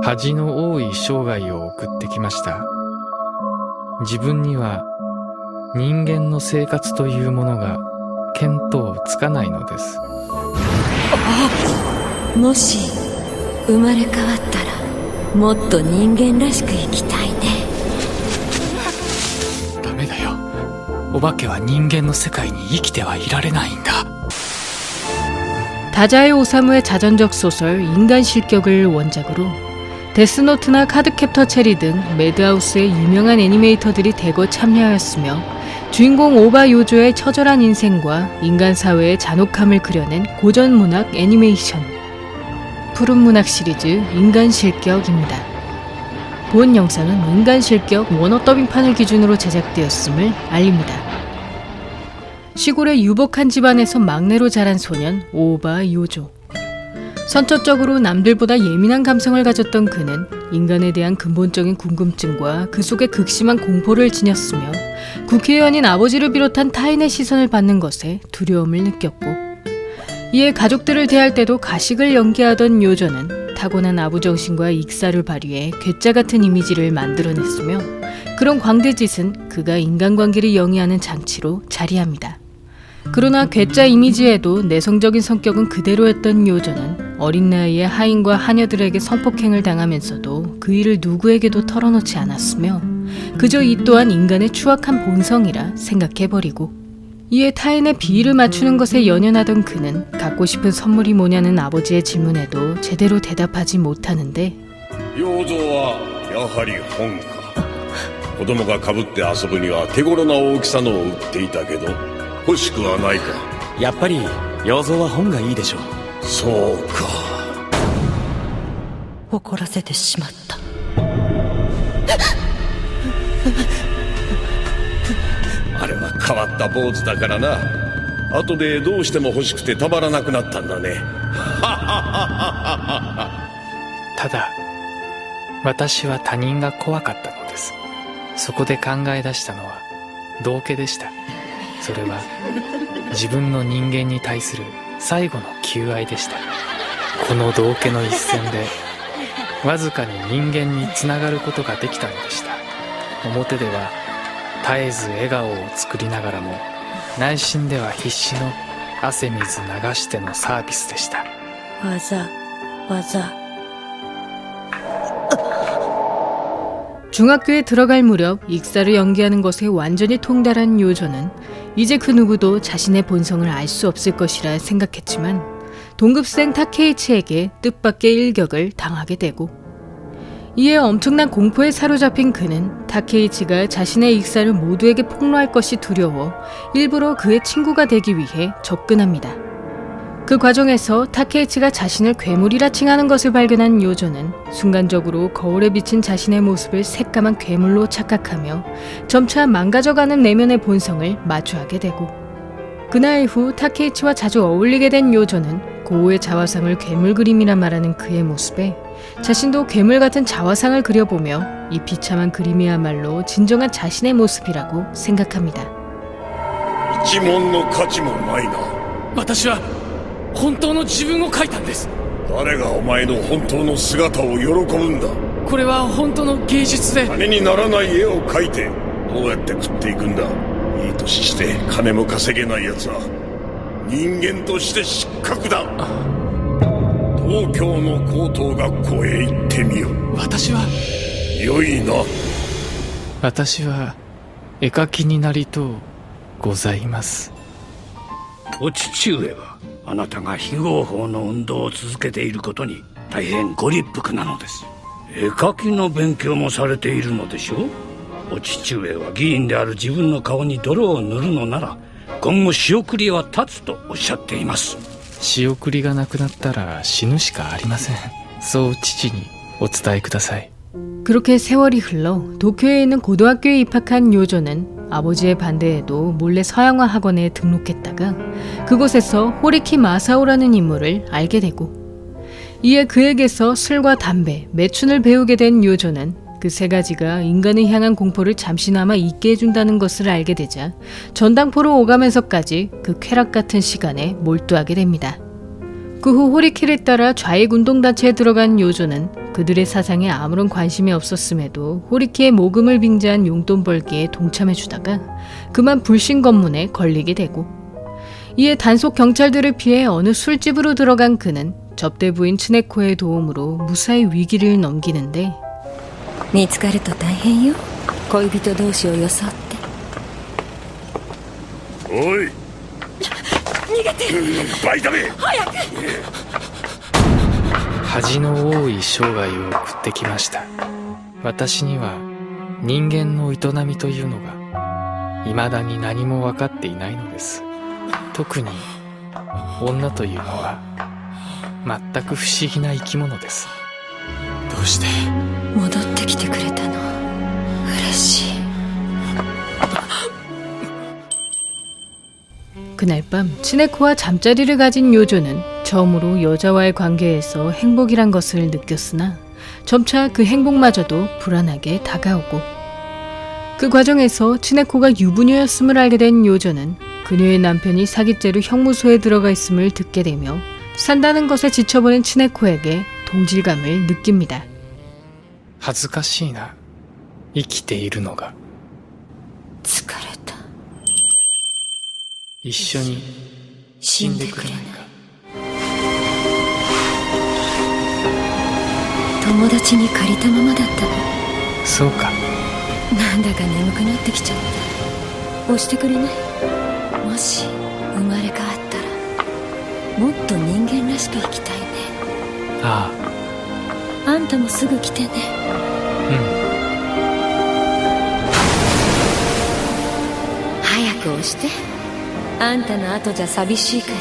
恥の多い生涯を送ってきました。自分には人間の生活というものが見当つかないのです。もし生まれ変わったらもっと人間らしく生きたいね。ダメだよ。お化けは人間の世界に生きてはいられないんだ。 다자의 오사무의 자전적 소설 인간 실격을 원작으로 데스노트나 카드캡터 체리 등 매드하우스의 유명한 애니메이터들이 대거 참여하였으며 주인공 오바 요조의 처절한 인생과 인간 사회의 잔혹함을 그려낸 고전 문학 애니메이션 푸른 문학 시리즈 인간 실격입니다. 본 영상은 인간 실격 원어 더빙판을 기준으로 제작되었음을 알립니다. 시골의 유복한 집안에서 막내로 자란 소년 오바 요조. 선천적으로 남들보다 예민한 감성을 가졌던 그는 인간에 대한 근본적인 궁금증과 그 속에 극심한 공포를 지녔으며 국회의원인 아버지를 비롯한 타인의 시선을 받는 것에 두려움을 느꼈고, 이에 가족들을 대할 때도 가식을 연기하던 요조는 타고난 아부정신과 익사를 발휘해 괴짜 같은 이미지를 만들어냈으며, 그런 광대짓은 그가 인간관계를 영위하는 장치로 자리합니다. 그러나 괴짜 이미지에도 내성적인 성격은 그대로였던 요조는 어린 나이에 하인과 하녀들에게 성폭행을 당하면서도 그 일을 누구에게도 털어놓지 않았으며 그저 이 또한 인간의 추악한 본성이라 생각해버리고, 이에 타인의 비위를 맞추는 것에 연연하던 그는 갖고 싶은 선물이 뭐냐는 아버지의 질문에도 제대로 대답하지 못하는데, 要造はやはり本か。子供が被って遊ぶには手頃な大きさのを売っていたけど欲しくはないか。やっぱり要造は本がいいでしょう。そうか。怒らせてしまった。あれは変わった坊主だからな。後でどうしても欲しくてたまらなくなったんだね。ただ、私は他人が怖かったのです。そこで考え出したのは道化でした。それは自分の人間に対する最後の求愛でした。この道化の一戦でわずかに人間につながることができたのでした。表では絶えず笑顔を作りながらも内心では必死の汗水流してのサービスでした。技。 중학교에 들어갈 무렵 익사를 연기하는 것에 완전히 통달한 요조는 이제 그 누구도 자신의 본성을 알 수 없을 것이라 생각했지만 동급생 타케이치에게 뜻밖의 일격을 당하게 되고, 이에 엄청난 공포에 사로잡힌 그는 타케이치가 자신의 익사를 모두에게 폭로할 것이 두려워 일부러 그의 친구가 되기 위해 접근합니다. 그 과정에서 타케이치가 자신을 괴물이라 칭하는 것을 발견한 요조는 순간적으로 거울에 비친 자신의 모습을 새까만 괴물로 착각하며 점차 망가져가는 내면의 본성을 마주하게 되고, 그날 이후 타케이치와 자주 어울리게 된 요조는 고우의 자화상을 괴물 그림이라 말하는 그의 모습에 자신도 괴물 같은 자화상을 그려보며 이 비참한 그림이야말로 진정한 자신의 모습이라고 생각합니다. 一文の価値もないな。私は本当の自分を描いたんです。誰がお前の本当の姿を喜ぶんだ。これは本当の芸術で。金にならない絵を描いてどうやって食っていくんだ。いい年して金も稼げない奴は人間として失格だ。東京の高等学校へ行ってみよう。私は良いな。私は絵描きになりとうございます。お父上はあなたが非合法の運動を続けていることに大変ご立腹なのです。絵描きの勉強もされているのでしょう。お父上は議員である自分の顔に泥を塗るのなら今後仕送りは立つとおっしゃっています。仕送りがなくなったら死ぬしかありません。そう父にお伝えください。 그렇게 세월이 흘러 도쿄에 있는 고등학교에 입학한 요조는 아버지의 반대에도 몰래 서양화 학원에 등록했다가 그곳에서 호리키 마사오라는 인물을 알게 되고, 이에 그에게서 술과 담배, 매춘을 배우게 된 요조는 그 세 가지가 인간을 향한 공포를 잠시나마 잊게 해준다는 것을 알게 되자 전당포로 오가면서까지 그 쾌락 같은 시간에 몰두하게 됩니다. 그 후 호리키를 따라 좌익 운동단체에 들어간 요조는 그들의 사상에 아무런 관심이 없었음에도 호리키의 모금을 빙자한 용돈 벌기에 동참해주다가 그만 불신 검문에 걸리게 되고, 이에 단속 경찰들을 피해 어느 술집으로 들어간 그는 접대 부인 츠네코의 도움으로 무사히 위기를 넘기는데, 見つかると大変よ。恋人同士を装って。おい逃げてバイダメ恥の多い生涯を送ってきました。私には人間の営みというのが未だに何も分かっていないのです。特に女というのは全く不思議な生き物です。どうして戻ってきてくれたの。嬉しい。 그날 밤 츠네코와 잠자리를 가진 요조는 처음으로 여자와의 관계에서 행복이란 것을 느꼈으나 점차 그 행복마저도 불안하게 다가오고, 그 과정에서 츠네코가 유부녀였음을 알게 된 요조는 그녀의 남편이 사기죄로 형무소에 들어가 있음을 듣게 되며 산다는 것에 지쳐버린 츠네코에게 동질감을 느낍니다. 恥ずかしいな、生きているのが。疲れた。一緒に死んでくれないか。友達に借りたままだったの。そうか。なんだか眠くなってきちゃった。押してくれない？もし生まれ変わったらもっと人間らしく生きたいね。ああんたもすぐ来てね。あ、早く押して。あんたの後じゃ寂しいから。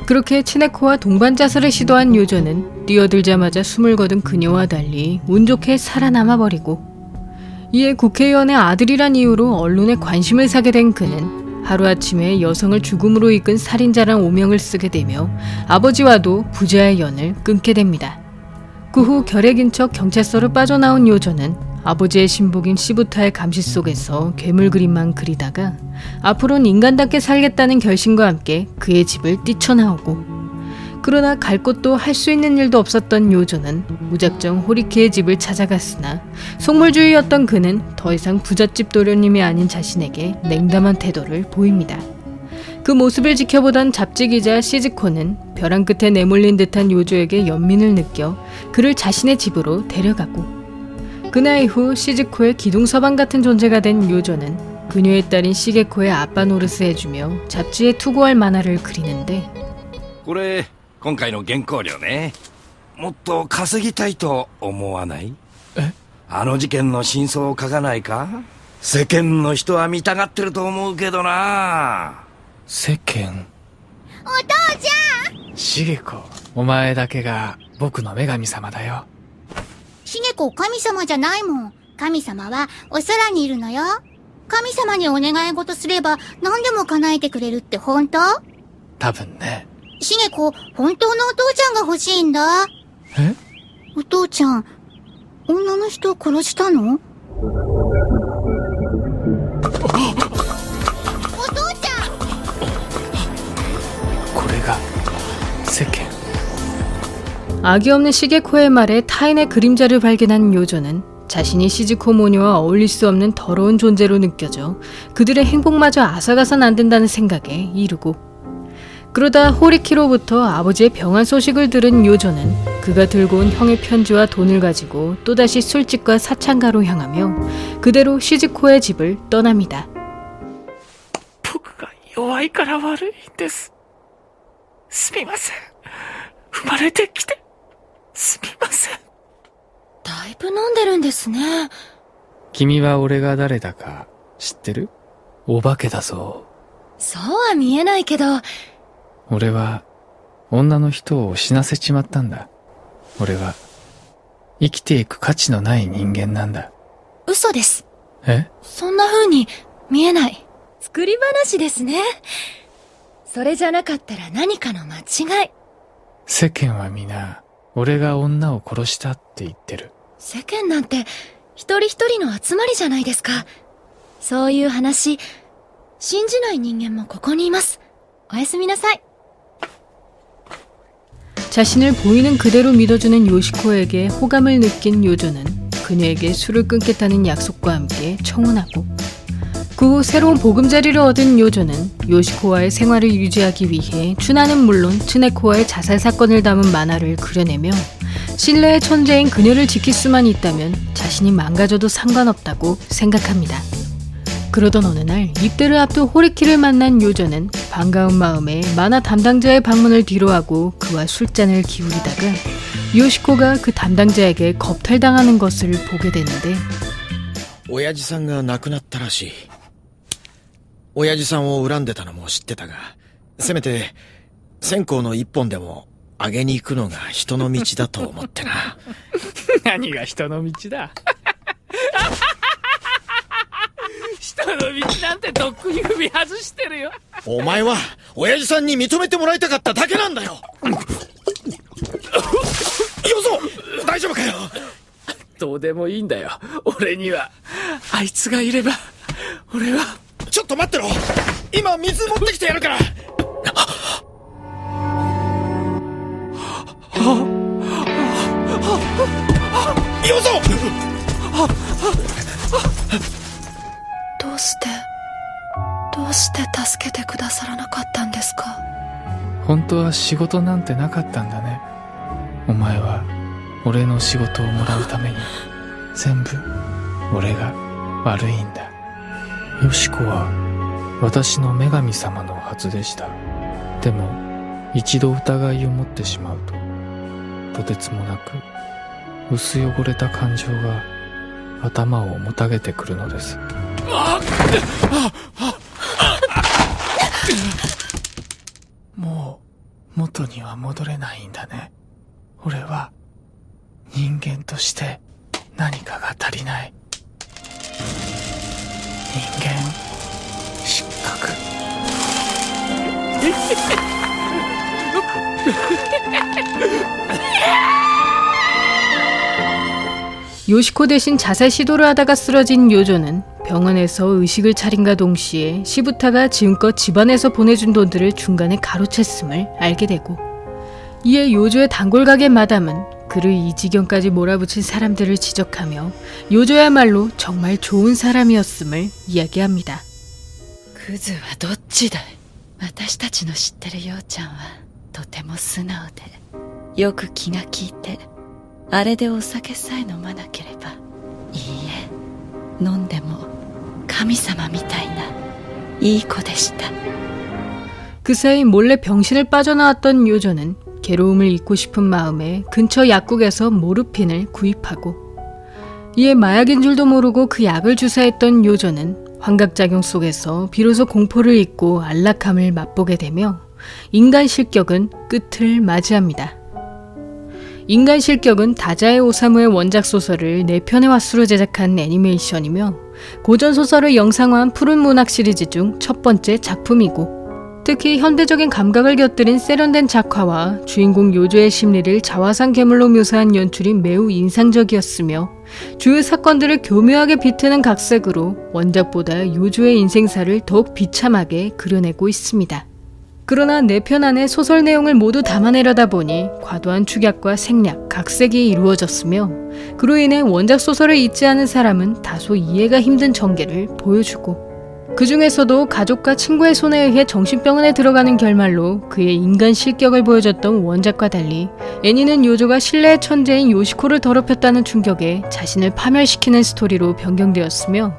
그렇게 츠네코와 동반자살을 시도한 요조는 뛰어들자마자 숨을 거둔 그녀와 달리 운 좋게 살아남아버리고, 이에 국회의원의 아들이란 이유로 언론에 관심을 사게 된 그는 하루아침에 여성을 죽음으로 이끈 살인자란 오명을 쓰게 되며 아버지와도 부자의 연을 끊게 됩니다. 그 후 결핵인 척 경찰서를 빠져나온 요조는 아버지의 신복인 시부타의 감시 속에서 괴물 그림만 그리다가 앞으로는 인간답게 살겠다는 결심과 함께 그의 집을 뛰쳐나오고, 그러나 갈 곳도 할 수 있는 일도 없었던 요조는 무작정 호리키의 집을 찾아갔으나 속물주의였던 그는 더 이상 부잣집 도련님이 아닌 자신에게 냉담한 태도를 보입니다. 그 모습을 지켜보던 잡지기자 시즈코는 벼랑 끝에 내몰린 듯한 요조에게 연민을 느껴 그를 자신의 집으로 데려가고, 그날 이후 시즈코의 기둥서방 같은 존재가 된 요조는 그녀의 딸인 시게코의 아빠 노릇을 해주며 잡지에 투고할 만화를 그리는데, これ今回の原稿料ね。もっと稼ぎたいと思わない？え？あの事件の真相を書かないか？世間の人は見たがってると思うけどな。世間。お父ちゃん！シゲコ、お前だけが僕の女神様だよ。シゲコ神様じゃないもん。神様はお空にいるのよ。神様にお願い事すれば何でも叶えてくれるって本当？多分ね。シゲコ、本当のお父ちゃんが欲しいんだ。え？お父ちゃん、女の人を殺したの？お父ちゃん！これが世間。 악이 없는 시게코의 말에 타인의 그림자를 발견한 요조는 자신이 시즈코 모녀와 어울릴 수 없는 더러운 존재로 느껴져 그들의 행복마저 앗아가선 안 된다는 생각에 이르고, 그러다 호리키로부터 아버지의 병환 소식을 들은 요조는 그가 들고 온 형의 편지와 돈을 가지고 또다시 술집과 사창가로 향하며 그대로 시즈코의 집을 떠납니다. 僕が弱いから悪いんです。すみません。生まれてきてすみません。だいぶ飲んでるんですね。君は俺が誰だか知ってる？お化けだぞ。そうは見えないけど。俺は女の人を死なせちまったんだ。俺は生きていく価値のない人間なんだ。嘘です。え？そんな風に見えない。作り話ですね。それじゃなかったら何かの間違い。世間は皆、俺が女を殺したって言ってる。世間なんて一人一人の集まりじゃないですか。そういう話、信じない人間もここにいます。おやすみなさい。 자신을 보이는 그대로 믿어주는 요시코에게 호감을 느낀 요조는 그녀에게 술을 끊겠다는 약속과 함께 청혼하고, 그 후 새로운 보금자리를 얻은 요조는 요시코와의 생활을 유지하기 위해 춘하는 물론 츠네코와의 자살 사건을 담은 만화를 그려내며 신뢰의 천재인 그녀를 지킬 수만 있다면 자신이 망가져도 상관없다고 생각합니다. 그러던 어느 날 입대를 앞둔 호리키를 만난 요조는 반가운 마음에 만화 담당자의 방문을 뒤로하고 그와 술잔을 기울이다가 요시코가 그 담당자에게 겁탈당하는 것을 보게 되는데, 親父さんが亡くなったらしい。親父さんを恨んでたのも知ってたが、せめて線香の一本でもあげに行くのが人の道だと思ってな。何が人の道だ。人の道なんてとっくに踏み外してるよ。お前は親父さんに認めてもらいたかっただけなんだよ。よそ、大丈夫かよ。どうでもいいんだよ。俺にはあいつがいれば。俺は。ちょっと待ってろ。今水持ってきてやるから。よそ。どうして助けてくださらなかったんですか。本当は仕事なんてなかったんだね。お前は俺の仕事をもらうために全部俺が悪いんだ。ヨシコは私の女神様のはずでした。でも一度疑いを持ってしまうと、とてつもなく薄汚れた感情が頭をもたげてくるのです。もう元には戻れないんだね。俺は人間として何かが足りない。人間失格。요시코 대신 자살 시도를 하다가 쓰러진 요조는 병원에서 의식을 차림과 동시에 시부타가 지금껏 집안에서 보내준 돈들을 중간에 가로챘음을 알게 되고, 이에 요조의 단골 가게 마담은 그를 이 지경까지 몰아붙인 사람들을 지적하며 요조야말로 정말 좋은 사람이었음을 이야기합니다. クズはどっちだい。私たちの知ってるようちゃんはとても素直でよく気が利いて、あれでお酒さえ飲まなければ。いいえ、飲んでも神様みたいないい子でした。 그 사이 몰래 병실을 빠져나왔던 요조는 괴로움을 잊고 싶은 마음에 근처 약국에서 모르핀을 구입하고, 이에 마약인 줄도 모르고 그 약을 주사했던 요조는 환각작용 속에서 비로소 공포를 잊고 안락함을 맛보게 되며 인간 실격은 끝을 맞이합니다. 인간 실격은 다자의 오사무의 원작 소설을 4편의 화수로 제작한 애니메이션이며 고전 소설을 영상화한 푸른 문학 시리즈 중 첫 번째 작품이고, 특히 현대적인 감각을 곁들인 세련된 작화와 주인공 요조의 심리를 자화상 괴물로 묘사한 연출이 매우 인상적이었으며 주요 사건들을 교묘하게 비트는 각색으로 원작보다 요조의 인생사를 더욱 비참하게 그려내고 있습니다. 그러나 4편 안에 소설 내용을 모두 담아내려다 보니 과도한 축약과 생략, 각색이 이루어졌으며 그로 인해 원작 소설을 읽지 않은 사람은 다소 이해가 힘든 전개를 보여주고, 그 중에서도 가족과 친구의 손에 의해 정신병원에 들어가는 결말로 그의 인간 실격을 보여줬던 원작과 달리 애니는 요조가 신뢰의 천재인 요시코를 더럽혔다는 충격에 자신을 파멸시키는 스토리로 변경되었으며,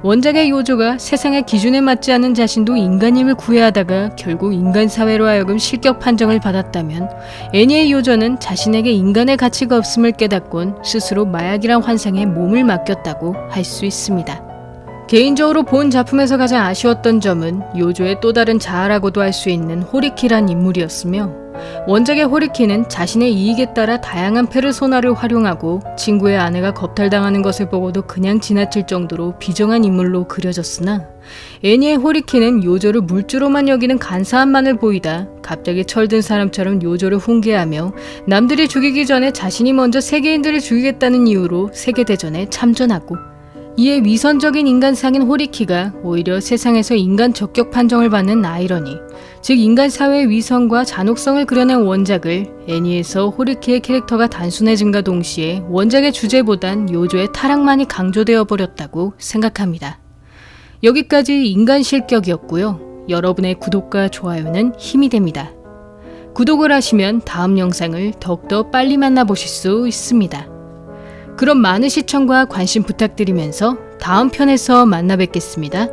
원작의 요조가 세상의 기준에 맞지 않은 자신도 인간임을 구애하다가 결국 인간 사회로 하여금 실격 판정을 받았다면, 애니의 요조는 자신에게 인간의 가치가 없음을 깨닫곤 스스로 마약이란 환상에 몸을 맡겼다고 할 수 있습니다. 개인적으로 본 작품에서 가장 아쉬웠던 점은 요조의 또 다른 자아라고도 할 수 있는 호리키란 인물이었으며, 원작의 호리키는 자신의 이익에 따라 다양한 페르소나를 활용하고 친구의 아내가 겁탈당하는 것을 보고도 그냥 지나칠 정도로 비정한 인물로 그려졌으나, 애니의 호리키는 요조를 물주로만 여기는 간사함만을 보이다 갑자기 철든 사람처럼 요조를 훈계하며 남들이 죽이기 전에 자신이 먼저 세계인들을 죽이겠다는 이유로 세계대전에 참전하고, 이에 위선적인 인간상인 호리키가 오히려 세상에서 인간 적격 판정을 받는 아이러니, 즉 인간 사회의 위선과 잔혹성을 그려낸 원작을 애니에서 호리키의 캐릭터가 단순해짐과 동시에 원작의 주제보단 요조의 타락만이 강조되어 버렸다고 생각합니다. 여기까지 인간 실격이었고요. 여러분의 구독과 좋아요는 힘이 됩니다. 구독을 하시면 다음 영상을 더욱더 빨리 만나보실 수 있습니다. 그럼 많은 시청과 관심 부탁드리면서 다음 편에서 만나 뵙겠습니다.